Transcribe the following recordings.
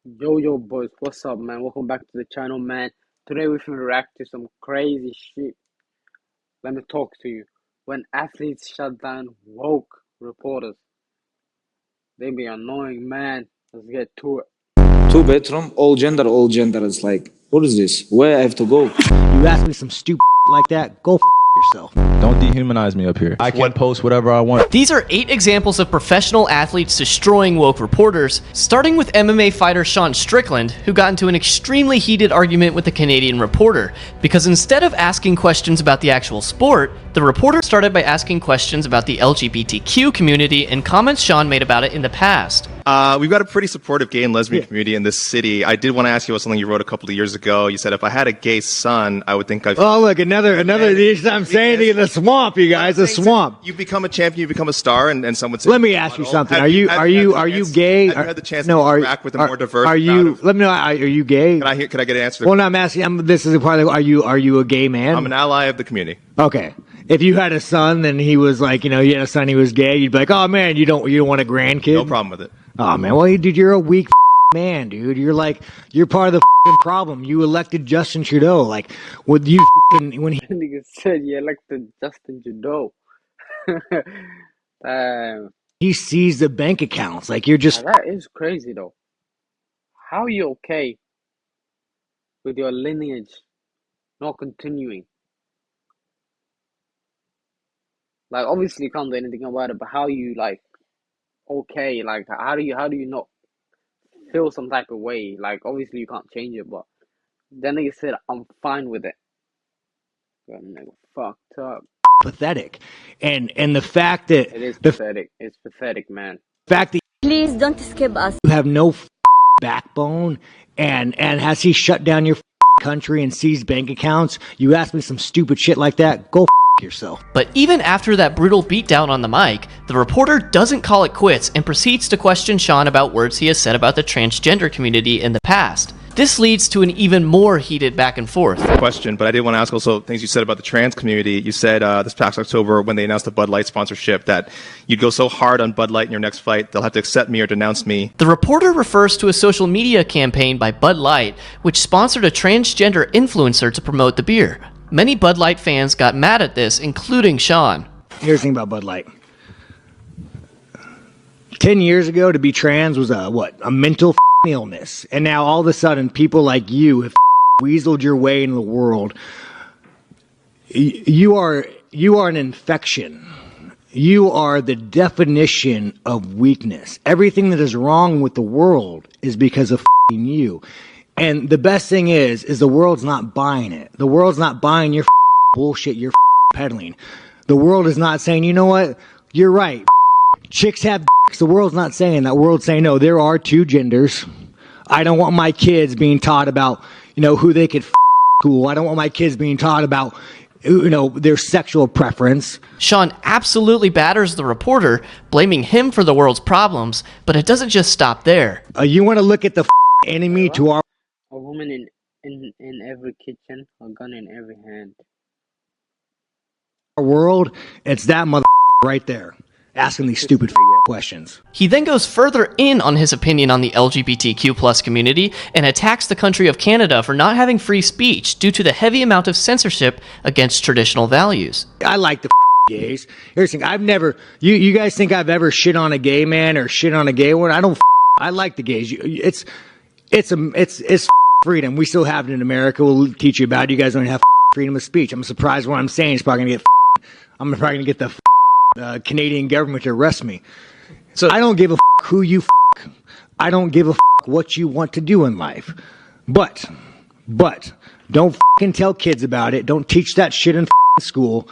Yo boys, what's up man? Welcome back to the channel man. Today we're gonna react to some crazy shit. Let me talk to you. When athletes shut down woke reporters, they be annoying man. Let's get to it. Two bedroom, all gender, all gender. It's like, what is this? Where I have to go? You ask me some stupid like that, go yourself. Don't dehumanize me up here. I can post whatever I want. These are 8 examples of professional athletes destroying woke reporters, starting with MMA fighter Sean Strickland, who got into an extremely heated argument with a Canadian reporter, because instead of asking questions about the actual sport, the reporter started by asking questions about the LGBTQ community and comments Sean made about it in the past. We've got a pretty supportive gay and lesbian community in this city. I did want to ask you about something you wrote a couple of years ago. You said if I had a gay son, I would think I've... Oh, look, another. I'm saying to you, the swamp, you guys, the swamp. You become a champion, you become a star, and someone says... Let me ask you something. Are you gay? Have you had the chance to interact with a more diverse... Let me know. Are you gay? Can I get an answer? Well, no, I'm asking. This is part of. Are you a gay man? I'm an ally of the community. Okay. If you had a son and he was like, you had a son, he was gay, you'd be like, oh man, you don't want a grandkid? No problem with it. Oh man, well, dude, you're a weak man, dude. You're part of the problem. You elected Justin Trudeau, like, when he Nigga said you elected Justin Trudeau. Damn. he sees the bank accounts, like you're just. Now, that is crazy though. How are you okay with your lineage not continuing? Like obviously you can't do anything about it, but how you like okay, like how do you not feel some type of way? Like obviously you can't change it, but then they said I'm fine with it. That nigga fucked up. Pathetic, and the fact that It is pathetic. It's pathetic, man. fact that Please don't skip us. you have no backbone, and has he shut down your country and seized bank accounts? You ask me some stupid shit like that, go yourself. But even after that brutal beatdown on the mic, the reporter doesn't call it quits and proceeds to question Sean about words he has said about the transgender community in the past. This leads to an even more heated back and forth. Question, but I did want to ask also things you said about the trans community. You said this past October when they announced the Bud Light sponsorship that you'd go so hard on Bud Light in your next fight, they'll have to accept me or denounce me. The reporter refers to a social media campaign by Bud Light, which sponsored a transgender influencer to promote the beer. Many Bud Light fans got mad at this, including Sean. Here's the thing about Bud Light. 10 years ago, to be trans was a mental illness. And now all of a sudden, people like you have weaseled your way into the world. You are an infection. You are the definition of weakness. Everything that is wrong with the world is because of you. And the best thing is the world's not buying it. The world's not buying your bullshit you're peddling. The world is not saying, you know what? You're right. Chicks have dicks. The world's not saying that. The world's saying, no, there are two genders. I don't want my kids being taught about, who they could school. I don't want my kids being taught about, their sexual preference. Sean absolutely batters the reporter, blaming him for the world's problems, but it doesn't just stop there. You want to look at the enemy to our A woman in every kitchen, a gun in every hand. world, it's that mother right there, asking these stupid questions. He then goes further in on his opinion on the LGBTQ plus community and attacks the country of Canada for not having free speech due to the heavy amount of censorship against traditional values. I like the gays. Here's the thing, I've never, you guys think I've ever shit on a gay man or shit on a gay one? I don't. I like the gays. It's freedom. We still have it in America. We'll teach you about it. You guys don't have freedom of speech. I'm surprised what I'm saying is probably gonna get. I'm probably gonna get the Canadian government to arrest me. So I don't give a who you. I don't give a what you want to do in life. But don't tell kids about it. Don't teach that shit in school.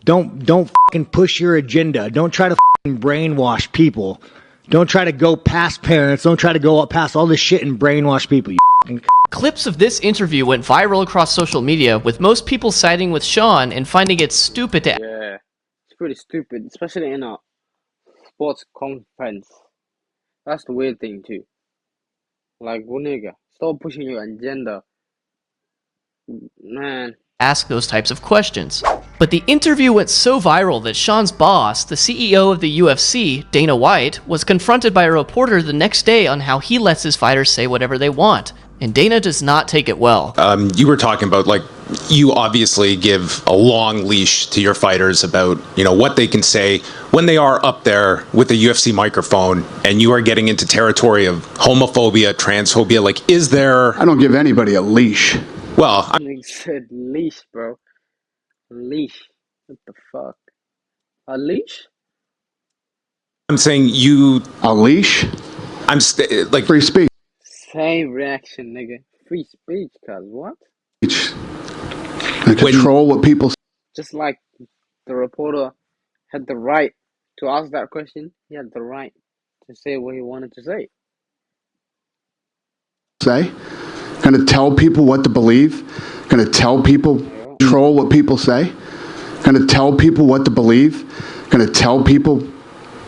Don't push your agenda. Don't try to brainwash people. Don't try to go past parents. Don't try to go up past all this shit and brainwash people. Clips of this interview went viral across social media, with most people siding with Sean and finding it stupid to. Yeah, it's pretty stupid, especially in a sports conference. That's the weird thing too. Like, well, nigga, stop pushing your agenda, man. ask those types of questions. But the interview went so viral that Sean's boss, the CEO of the UFC, Dana White, was confronted by a reporter the next day on how he lets his fighters say whatever they want. And Dana does not take it well. You were talking about, like, you obviously give a long leash to your fighters about, what they can say when they are up there with a UFC microphone, and you are getting into territory of homophobia, transphobia. Like, is there... I don't give anybody a leash. Well, He said leash, bro. Leash. What the fuck? A leash? I'm saying you... A leash? I'm like... Free speech. Same reaction, nigga. Free speech, cuz what? And control what people say. Just like the reporter had the right to ask that question, he had the right to say what he wanted to say. Gonna tell people what to believe. Gonna tell people, control what people say. Gonna tell people what to believe. Gonna tell people...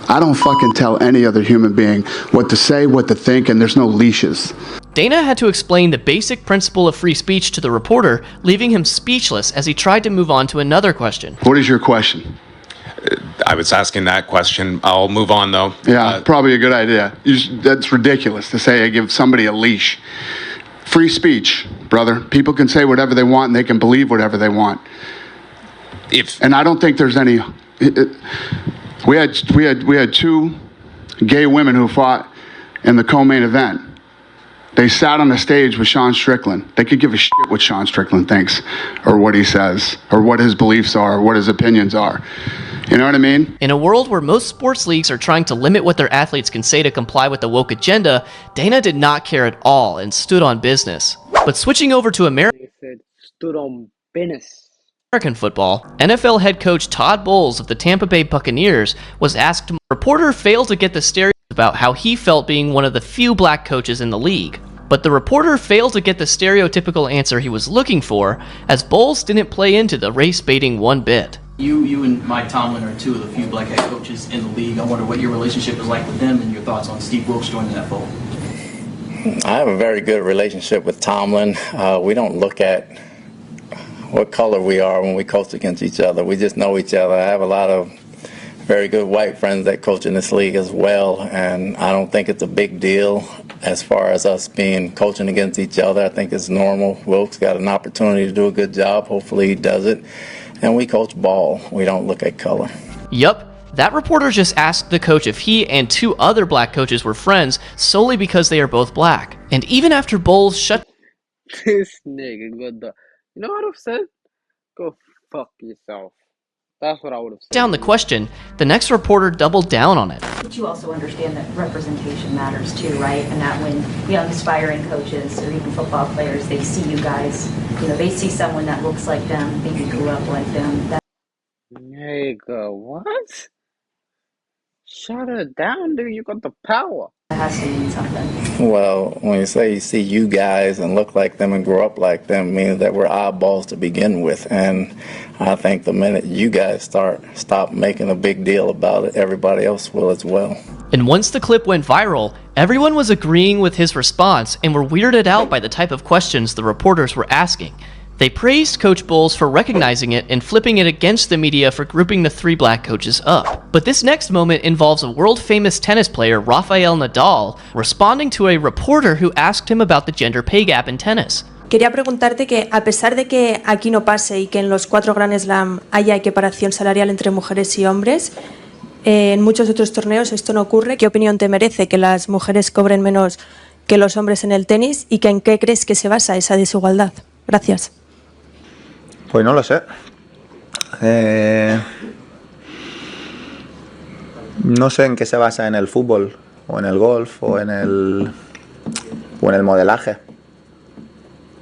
I don't fucking tell any other human being what to say, what to think, and there's no leashes. Dana had to explain the basic principle of free speech to the reporter, leaving him speechless as he tried to move on to another question. What is your question? I was asking that question. I'll move on, though. Yeah, probably a good idea. That's ridiculous to say I give somebody a leash. Free speech, brother. People can say whatever they want and they can believe whatever they want. And I don't think there's any... We had two gay women who fought in the co-main event. They sat on the stage with Sean Strickland. They could give a shit what Sean Strickland thinks, or what he says, or what his beliefs are, or what his opinions are. You know what I mean? In a world where most sports leagues are trying to limit what their athletes can say to comply with the woke agenda, Dana did not care at all and stood on business. But switching over to He said, stood on business. American football, NFL head coach Todd Bowles of the Tampa Bay Buccaneers was asked, a reporter failed to get the stereotype about how he felt being one of the few black coaches in the league. But the reporter failed to get the stereotypical answer he was looking for, as Bowles didn't play into the race baiting one bit. You and Mike Tomlin are two of the few black head coaches in the league. I wonder what your relationship is like with them and your thoughts on Steve Wilkes joining that fold. I have a very good relationship with Tomlin. We don't look at what color we are when we coach against each other. We just know each other. I have a lot of very good white friends that coach in this league as well, and I don't think it's a big deal as far as us being coaching against each other. I think it's normal. Wilkes got an opportunity to do a good job. Hopefully he does it. And we coach ball. We don't look at color. Yup, that reporter just asked the coach if he and two other black coaches were friends solely because they are both black. And even after Bowles shut This nigga got the... You know what I've said? Go fuck yourself. That's what I would have said. down the question, the next reporter doubled down on it. But you also understand that representation matters too, right? And that when young aspiring coaches or even football players, they see you guys, they see someone that looks like them, maybe grew up like them. Nigga, what? Shut it down, dude. You got the power. That has to mean something. Well, when you say you see you guys and look like them and grow up like them, means that we're oddballs to begin with. And I think the minute you guys stop making a big deal about it, everybody else will as well. And once the clip went viral, everyone was agreeing with his response and were weirded out by the type of questions the reporters were asking. They praised Coach Bowles for recognizing it and flipping it against the media for grouping the three black coaches up. But this next moment involves a world-famous tennis player, Rafael Nadal, responding to a reporter who asked him about the gender pay gap in tennis. Quería preguntarte que, a pesar de que aquí no pase y que en los 4 Grand Slam haya equiparación salarial entre mujeres y hombres, en muchos otros torneos esto no ocurre. ¿Qué opinión te merece que las mujeres cobren menos que los hombres en el tenis y que en qué crees que se basa esa desigualdad? Gracias. Pues no lo sé. No sé en qué se basa en el fútbol, o en el golf, o en el modelaje.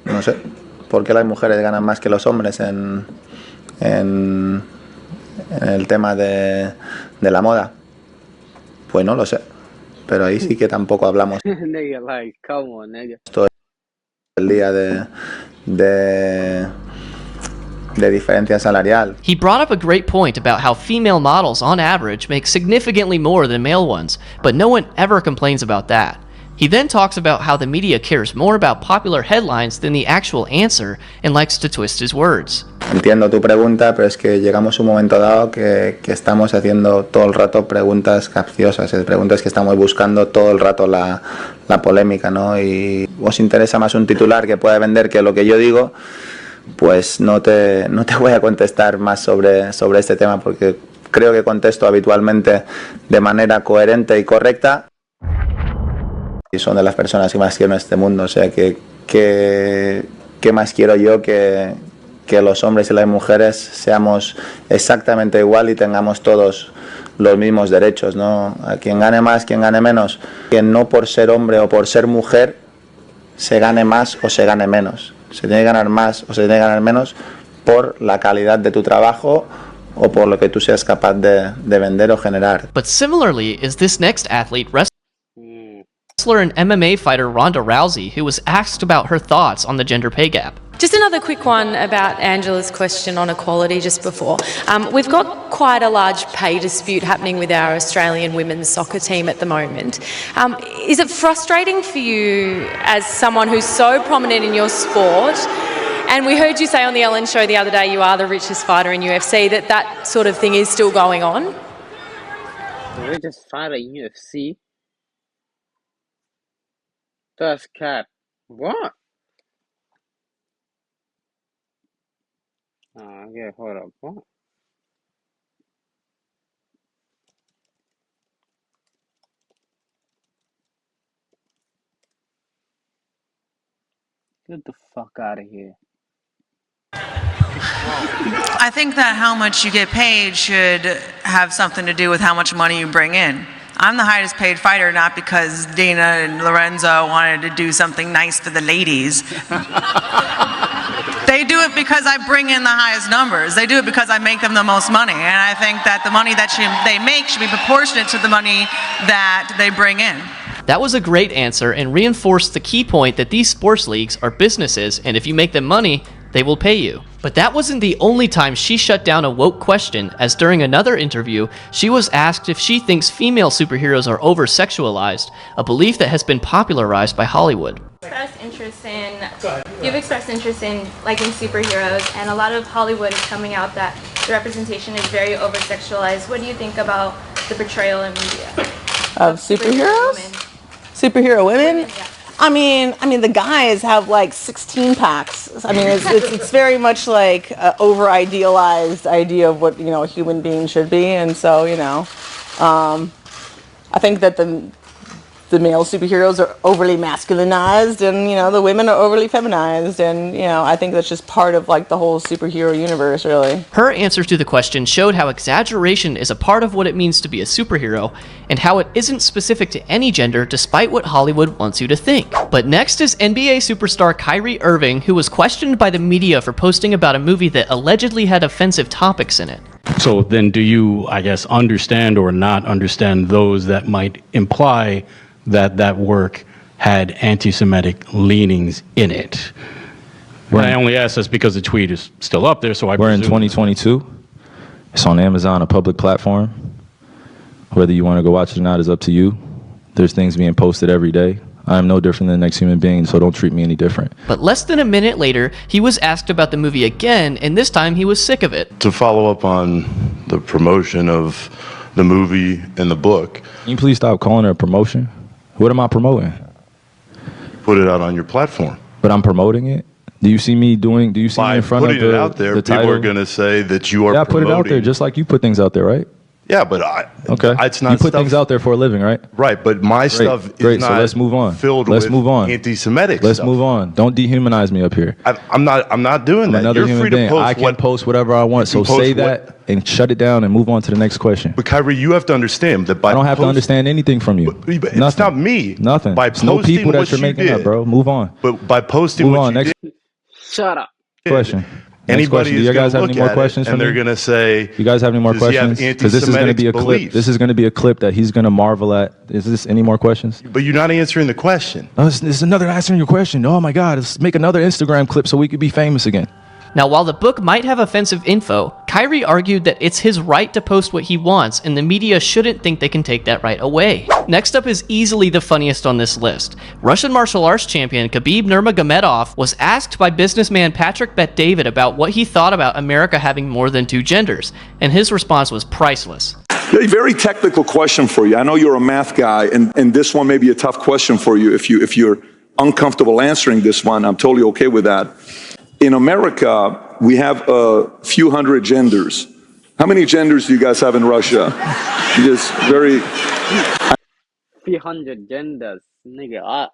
No sé. ¿Por qué las mujeres ganan más que los hombres en el tema de la moda? Pues no lo sé. Pero ahí sí que tampoco hablamos Nigga, like, come on, nigga. todo el día de diferencia salarial. He brought up a great point about how female models on average make significantly more than male ones, but no one ever complains about that. He then talks about how the media cares more about popular headlines than the actual answer and likes to twist his words. Entiendo tu pregunta, pero es que llegamos a un momento dado que estamos haciendo todo el rato preguntas capciosas, preguntas que estamos buscando todo el rato la polémica, ¿no? Y os interesa más un titular que pueda vender que lo que yo digo, pues no te voy a contestar más sobre este tema, porque creo que contesto habitualmente de manera coherente y correcta. Y son de las personas que más quiero en este mundo, o sea que más quiero yo que los hombres y las mujeres seamos exactamente igual y tengamos todos los mismos derechos, ¿no? A quien gane más, quien gane menos, que no por ser hombre o por ser mujer se gane más o se gane menos. Se tiene que ganar más o se tiene que ganar menos por la calidad de tu trabajo o por lo que tú seas capaz de vender o generar. But similarly is this next athlete, wrestler and MMA fighter Ronda Rousey, who was asked about her thoughts on the gender pay gap. Just another quick one about Angela's question on equality just before. We've got quite a large pay dispute happening with our Australian women's soccer team at the moment. Is it frustrating for you as someone who's so prominent in your sport? And we heard you say on the Ellen show the other day you are the richest fighter in UFC, that sort of thing is still going on? The richest fighter in UFC? First cap. What? Yeah, hold up. What? Get the fuck out of here. I think that how much you get paid should have something to do with how much money you bring in. I'm the highest paid fighter not because Dana and Lorenzo wanted to do something nice for the ladies. They do it because I bring in the highest numbers. They do it because I make them the most money. And I think that the money that they make should be proportionate to the money that they bring in. That was a great answer and reinforced the key point that these sports leagues are businesses, and if you make them money, they will pay you. But that wasn't the only time she shut down a woke question, as during another interview, she was asked if she thinks female superheroes are over-sexualized, a belief that has been popularized by Hollywood. You've expressed interest in liking superheroes, and a lot of Hollywood is coming out that the representation is very over-sexualized. What do you think about the portrayal in media of superheroes? Superhero women? Yeah. I mean, the guys have like 16 packs. I mean, it's very much like an over-idealized idea of what, a human being should be. And so, I think that the male superheroes are overly masculinized and, the women are overly feminized. And, I think that's just part of like the whole superhero universe, really. Her answers to the question showed how exaggeration is a part of what it means to be a superhero and how it isn't specific to any gender despite what Hollywood wants you to think. But next is NBA superstar Kyrie Irving, who was questioned by the media for posting about a movie that allegedly had offensive topics in it. So then do you, I guess, understand or not understand those that might imply that work had anti-Semitic leanings in it? And I only ask this because the tweet is still up there, so We're in 2022. It's on Amazon, a public platform. Whether you want to go watch it or not is up to you. There's things being posted every day. I am no different than the next human being, so don't treat me any different. But less than a minute later, he was asked about the movie again, and this time he was sick of it. To follow up on the promotion of the movie and the book. Can you please stop calling it a promotion? What am I promoting? Put it out on your platform. But I'm promoting it? Do you see me in front of putting it out there, people are going to say that you are promoting. Yeah, put it out there just like you put things out there, right? Yeah, but it's not. You put things out there for a living, right? Right, but my stuff is not. So let's move on. Filled let's with move on. Anti-Semitic. Let's stuff. move on. Don't dehumanize me up here. I'm not doing that. Another You're human free being. to post I can post whatever I want. So say that and shut it down and move on to the next question. But Kyrie, you have to understand that by I don't have to understand anything from you. But it's not me. Nothing. By It's no people that you're making up, bro. Move on. But by posting move what on. you Next did. Shut up. Question. Anybody Do you guys have any more questions and they're going to say, you guys have any more questions? Because this is going to be a clip. This is going to be a clip that he's going to marvel at. Is this any more questions? But you're not answering the question. Oh, this is another answering your question. Oh my God, let's make another Instagram clip so we could be famous again. Now, while the book might have offensive info, Kyrie argued that it's his right to post what he wants, and the media shouldn't think they can take that right away. Next up is easily the funniest on this list. Russian martial arts champion Khabib Nurmagomedov was asked by businessman Patrick Bet-David about what he thought about America having more than 2 genders, and his response was priceless. A very technical question for you. I know you're a math guy, and this one may be a tough question for you. If you're uncomfortable answering this one, I'm totally okay with that. In America, we have a few hundred genders. How many genders do you guys have in Russia? Just very... 300 genders. Nigga,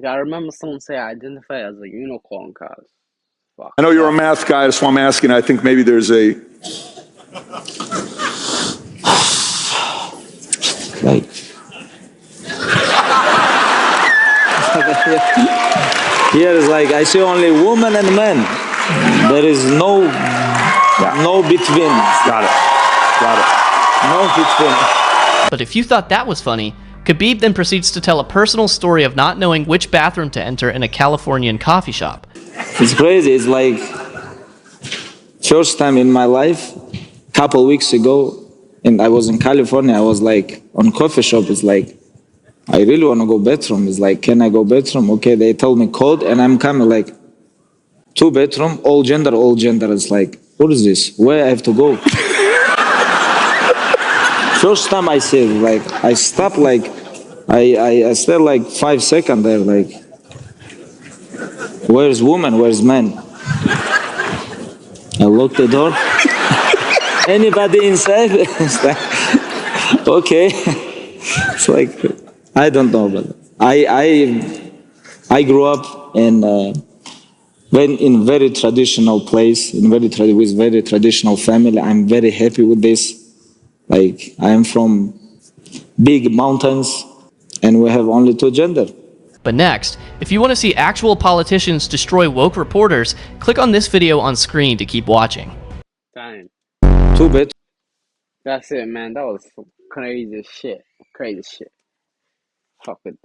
I remember someone say I identify as a unicorn, cuz. Fuck. I know you're a math guy, that's why I'm asking. I think maybe there's a... Like... Here is like, I see only women and men. There is no between. Got it. No between. But if you thought that was funny, Khabib then proceeds to tell a personal story of not knowing which bathroom to enter in a Californian coffee shop. It's crazy. It's like first time in my life, couple weeks ago, and I was in California. I was like on coffee shop. It's like, I really want to go bathroom. It's like, can I go bathroom? Okay, they told me code, and I'm coming like 2 bedroom, all gender. It's like, what is this? Where I have to go? First time I see it, like I stopped, like I stayed like 5 seconds there, like, where's woman? Where's man? I locked the door. Anybody inside? It's like, okay. It's like, I don't know, but I grew up in very traditional place, with very traditional family. I'm very happy with this. Like, I am from big mountains, and we have only 2 gender. But next, if you want to see actual politicians destroy woke reporters, click on this video on screen to keep watching. Damn. 2 bedroom. That's it, man. That was crazy shit. Crazy shit. Fuck it.